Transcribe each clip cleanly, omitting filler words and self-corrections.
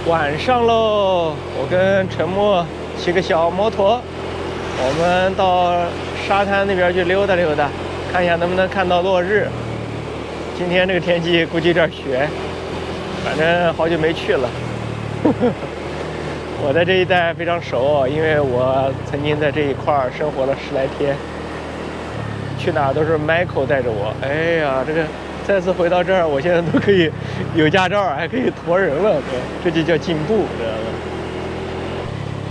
晚上喽，我跟陈默骑个小摩托，我们到沙滩那边去溜达溜达，看一下能不能看到落日。今天这个天气估计有点悬，反正好久没去了。我在这一带非常熟，因为我曾经在这一块生活了10来天，去哪都是 Michael 带着我。哎呀，这个再次回到这儿，我现在都可以有驾照，还可以驮人了，这就叫进步，知道吗？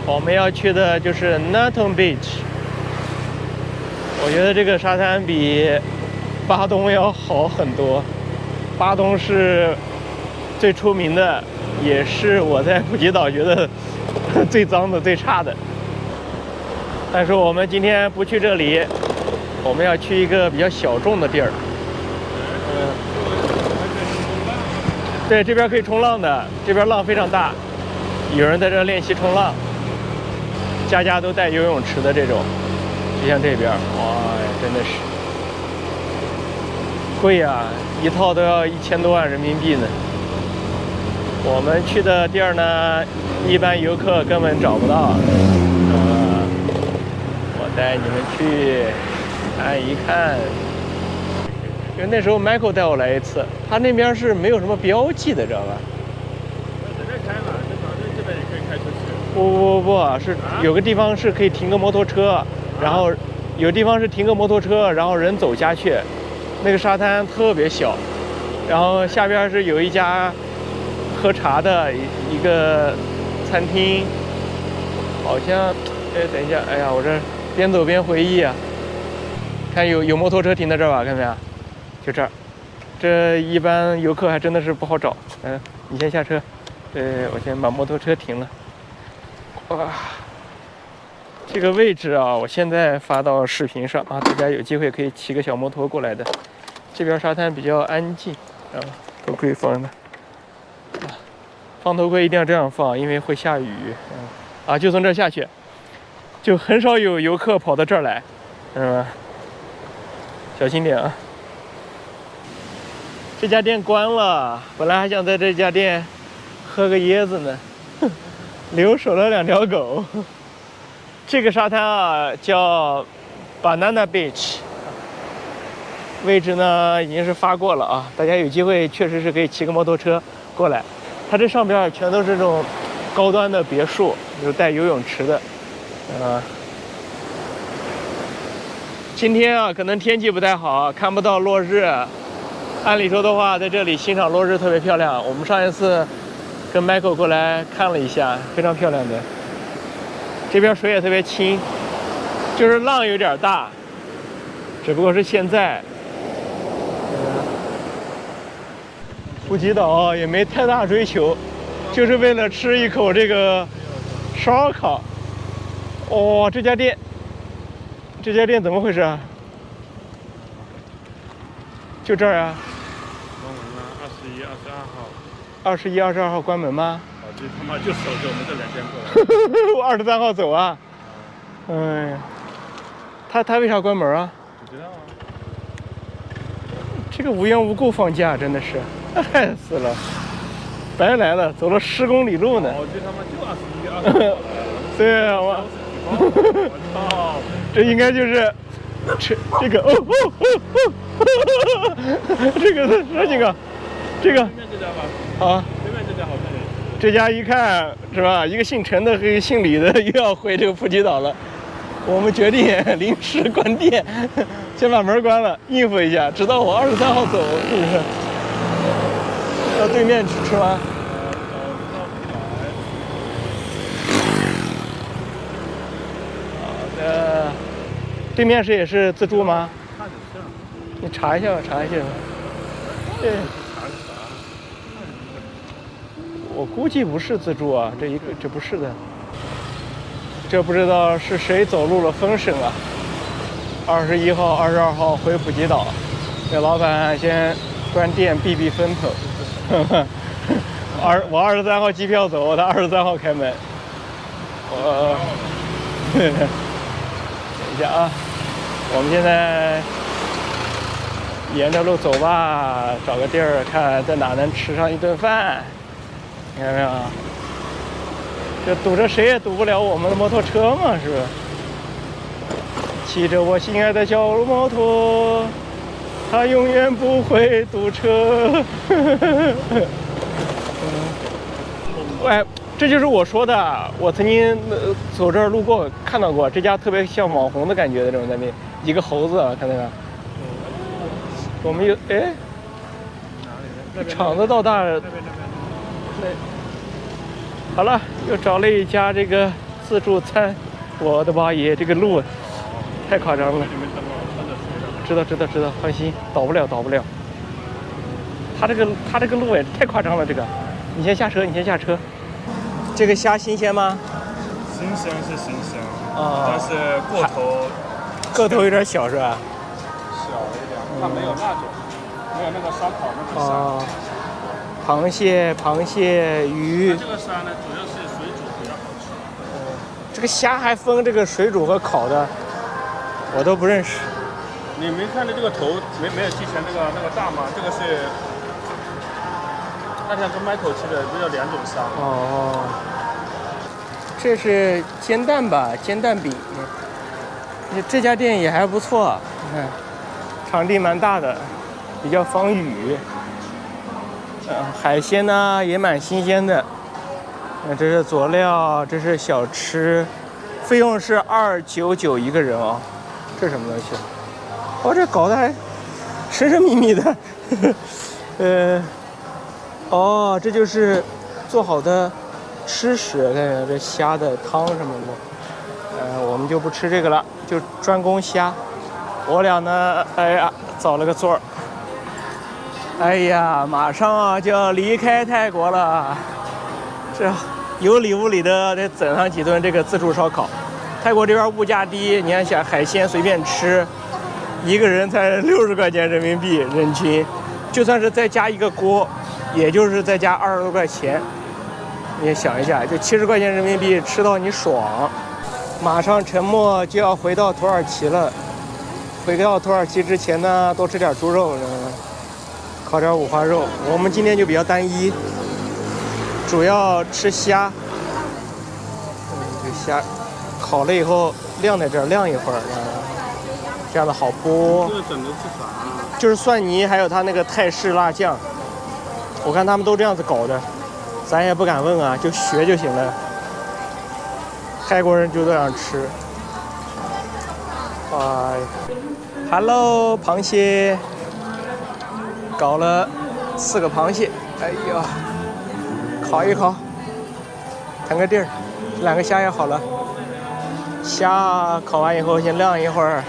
我们要去的就是 Nutton Beach， 我觉得这个沙滩比巴东要好很多。巴东是最出名的，也是我在普吉岛觉得最脏的、最差的。但是我们今天不去这里，我们要去一个比较小众的地儿。对，这边可以冲浪的，这边浪非常大，有人在这练习冲浪，家家都带游泳池的这种，就像这边，哇，真的是贵呀，一套都要1000多万人民币呢。我们去的地儿呢，一般游客根本找不到。我带你们去看一看。因为那时候 Michael 带我来一次，他那边是没有什么标记的，知道吧？随便开嘛，就反正这边也可以开出去。不，是有个地方是可以停个摩托车，然后有地方是停个摩托车，然后人走下去。那个沙滩特别小，然后下边是有一家喝茶的一个餐厅，好像，等一下，哎呀，我这边走边回忆啊。看有摩托车停在这儿吧，看没有？就这儿，这一般游客还真的是不好找。你先下车，我先把摩托车停了。哇，这个位置啊，我现在发到视频上啊，大家有机会可以骑个小摩托过来的。这边沙滩比较安静，头盔放的。放头盔一定要这样放，因为会下雨。就从这儿下去，就很少有游客跑到这儿来，小心点啊。这家店关了，本来还想在这家店喝个椰子呢，留守了2条狗。这个沙滩啊叫 Banana Beach， 位置呢已经是发过了啊，大家有机会确实是可以骑个摩托车过来。它这上边全都是这种高端的别墅，有带游泳池的。今天啊可能天气不太好，看不到落日。按理说的话，在这里欣赏落日特别漂亮。我们上一次跟 Michael 过来看了一下，非常漂亮的。这边水也特别清，就是浪有点大，只不过是现在。普吉岛也没太大追求，就是为了吃一口这个烧烤。这家店怎么回事啊？就这儿啊？关门了，21、22号。21、22号关门吗？这他妈就守着我们这2天过来。我23号走啊。哎呀，他为啥关门啊？不知道啊。这个无缘无故放假，真的是害死了，白来了，走了10公里路呢。这他妈就21、22号。对啊，我操！这应该就是这个这个对面这家吧。啊，对面这家好看点。这家一看是吧，一个姓陈的和一个姓李的又要回这个普吉岛了。我们决定临时关店，先把门关了，应付一下，直到我23号走，是不是？到对面吃完。好的，对面也是自助吗？你查一下吧，查一下吧。对。我估计不是自助啊，这不是的。这不知道是谁走入了风声啊！21号、22号回普吉岛，这老板先关店避避风头。我23号机票走，他23号开门。等一下啊，我们现在沿着路走吧，找个地儿看在哪能吃上一顿饭。你看没有？这堵着谁也堵不了我们的摩托车嘛，是不是？骑着我心爱的小摩托，它永远不会堵车。哎，这就是我说的，我曾经走这儿路过看到过这家特别像网红的感觉的这种那边一个猴子，看那个。我们有哎，厂子到大。好了，又找了一家这个自助餐。我的妈耶，这个路太夸张了。知道，放心，倒不了。他这个路也太夸张了，这个。你先下车。这个虾新鲜吗？新鲜是新鲜，但是个头有点小是吧？小一点，它没有那种，没有那个烧烤那个虾。螃蟹、鱼。这个虾呢，主要是水煮比较好吃。这个虾还分这个水煮和烤的，我都不认识。你没看到这个头没有继承那个大吗？这个是那天跟 Michael 吃的，不叫两种虾。哦，这是煎蛋吧？煎蛋饼。这家店也还不错，你看，场地蛮大的，比较防雨。海鲜呢也蛮新鲜的。这是佐料，这是小吃，费用是299一个人哦。这是什么东西？哦，这搞得还神神秘秘的。这就是做好的吃食，看看这虾的汤什么的。我们就不吃这个了，就专攻虾。我俩呢，哎呀，找了个座儿。哎呀，马上就要离开泰国了，这有理无理的得整上几顿这个自助烧烤。泰国这边物价低，你看想海鲜随便吃，一个人才60块钱人民币人均，就算是再加一个锅，也就是再加20多块钱。你想一下，就70块钱人民币吃到你爽。马上陈默就要回到土耳其了，回到土耳其之前呢，多吃点猪肉，烤点五花肉。我们今天就比较单一，主要吃虾。这虾烤了以后晾在这儿晾一会儿，这样的好剥。这个整的是啥？就是蒜泥，还有它那个泰式辣酱。我看他们都这样子搞的，咱也不敢问啊，就学就行了。泰国人就这样吃。Hello， 螃蟹，搞了4个螃蟹，哎呀，烤一烤，腾个地儿，这2个虾也好了。虾烤完以后先晾一会儿。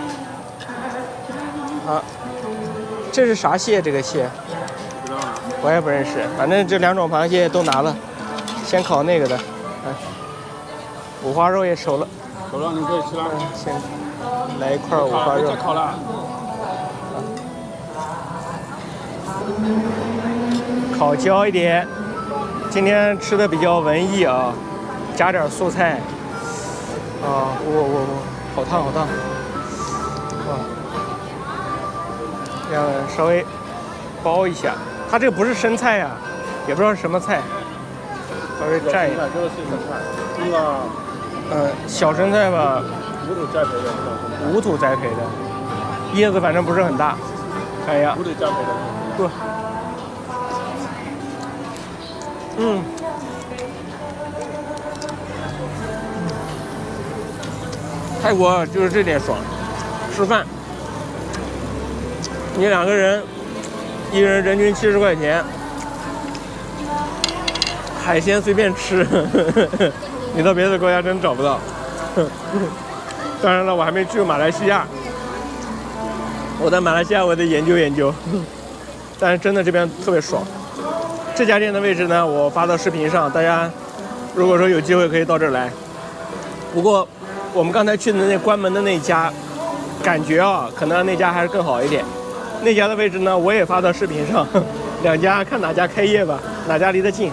这是啥蟹？这个蟹？不知道啊。我也不认识，反正这2种螃蟹都拿了，先烤那个的。五花肉也熟了。熟了，你可以吃了。先来一块五花肉。烤了。烤焦一点。今天吃的比较文艺啊，加点素菜。好烫。这样稍微包一下。它这个不是生菜呀，也不知道是什么菜，稍微蘸一下。这个是生菜，那个小生菜吧，无土栽培的那种生菜。无土栽培的，叶子反正不是很大。看一下。无土栽培的。不。泰国就是这点爽，吃饭，你2个人，一人人均70块钱，海鲜随便吃，你到别的国家真找不到。当然了，我还没去马来西亚，我在马来西亚我得研究，但是真的这边特别爽。这家店的位置呢，我发到视频上，大家如果说有机会可以到这儿来。不过我们刚才去的那关门的那家，感觉可能那家还是更好一点。那家的位置呢，我也发到视频上，2家看哪家开业吧，哪家离得近，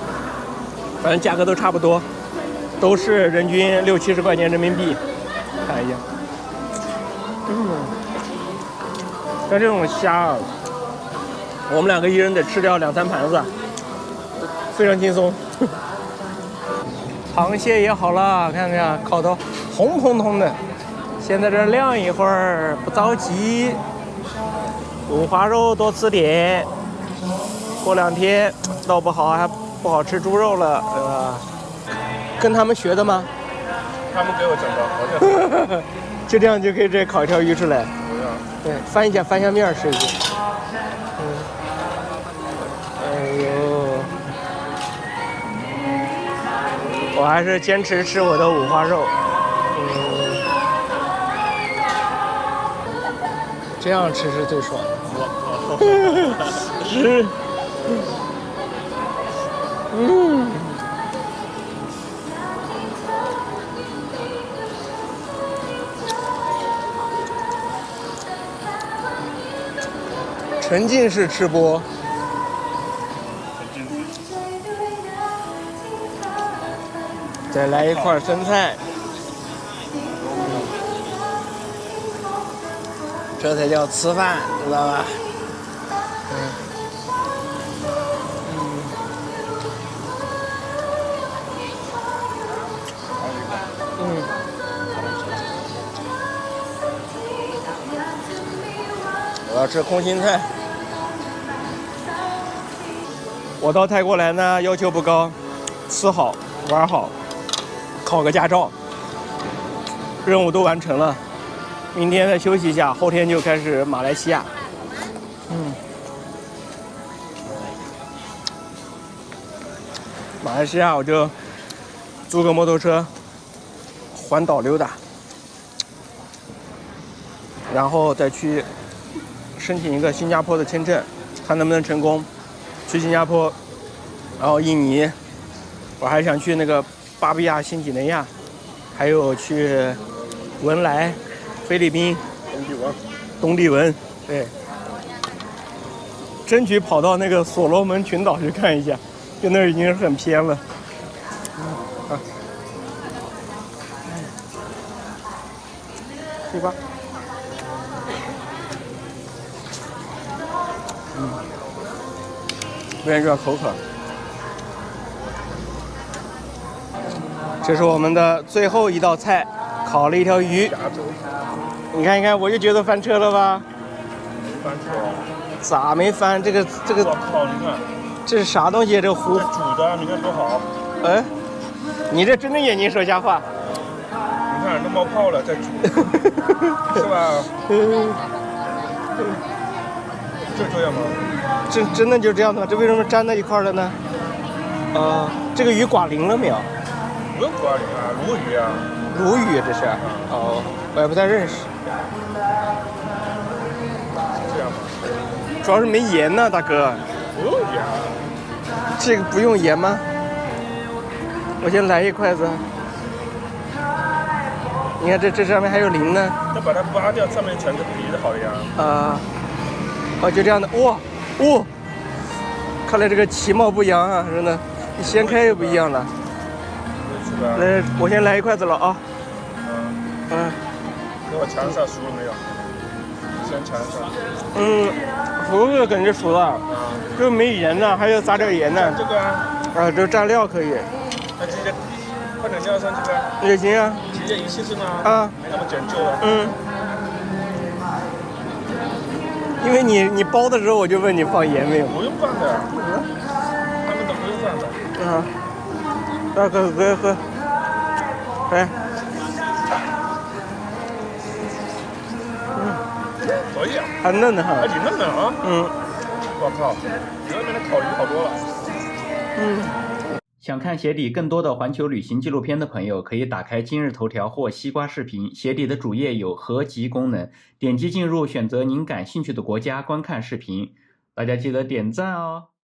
反正价格都差不多，都是人均60、70块钱人民币。看一下，像这种虾我们2个一人得吃掉2、3盘子，非常轻松。螃蟹也好了，看看烤的红彤彤的。先在这儿晾一会儿，不着急。五花肉多吃点，过2天弄不好还不好吃猪肉了，对吧？跟他们学的吗？他们给我整的，就这样就可以直接烤一条鱼出来。对，翻一下面试一下。哎呦，我还是坚持吃我的五花肉。这样吃是最爽的。是。沉浸式吃播。再来一块生菜。这才叫吃饭，知道吧？我要吃空心菜。我到泰国来呢，要求不高，吃好玩好，考个驾照，任务都完成了。明天再休息一下，后天就开始马来西亚。马来西亚我就租个摩托车环岛溜达，然后再去申请一个新加坡的签证，看能不能成功。去新加坡，然后印尼，我还想去那个巴布亚新几内亚，还有去文莱。菲律宾，东帝汶，对，争取跑到那个所罗门群岛去看一下，就那儿已经是很偏了。去吧。不然有点口渴。这是我们的最后一道菜，烤了一条鱼。你看一看，我就觉得翻车了吧？翻车？咋没翻？这个，我靠！你看，这是啥东西？这糊煮的，你看多好。哎，你这睁着眼睛说瞎话。你看都冒泡了，在煮，是吧？就这样吗？真的就这样的吗？这为什么粘在一块了呢？这个鱼刮鳞了没有？不用刮鳞啊，鲈鱼啊。鲈鱼这是？哦，我也不太认识。这样吗？主要是没盐呢，大哥。不用盐。这个不用盐吗？我先来一筷子。你看这上面还有鳞呢。那把它扒掉，上面全是皮的好了呀。就这样的。哇，看来这个其貌不扬啊，真的，一掀开又不一样了。来，我先来一筷子了啊。给我尝一下熟了没有？先尝一下。熟了感觉熟了。就没盐呢，还要撒点盐呢。这个啊。这蘸料可以。那直接放点料上去呗。也行啊。直接一次性啊。没那么讲究了。因为你包的时候我就问你放盐没有。不用放的。他们都不用放的。喝。来。可以啊。还嫩的哈。还挺嫩的啊。我靠，比外面的烤鱼好多了。想看鞋底更多的环球旅行纪录片的朋友，可以打开今日头条或西瓜视频，鞋底的主页有合集功能，点击进入，选择您感兴趣的国家观看视频。大家记得点赞哦。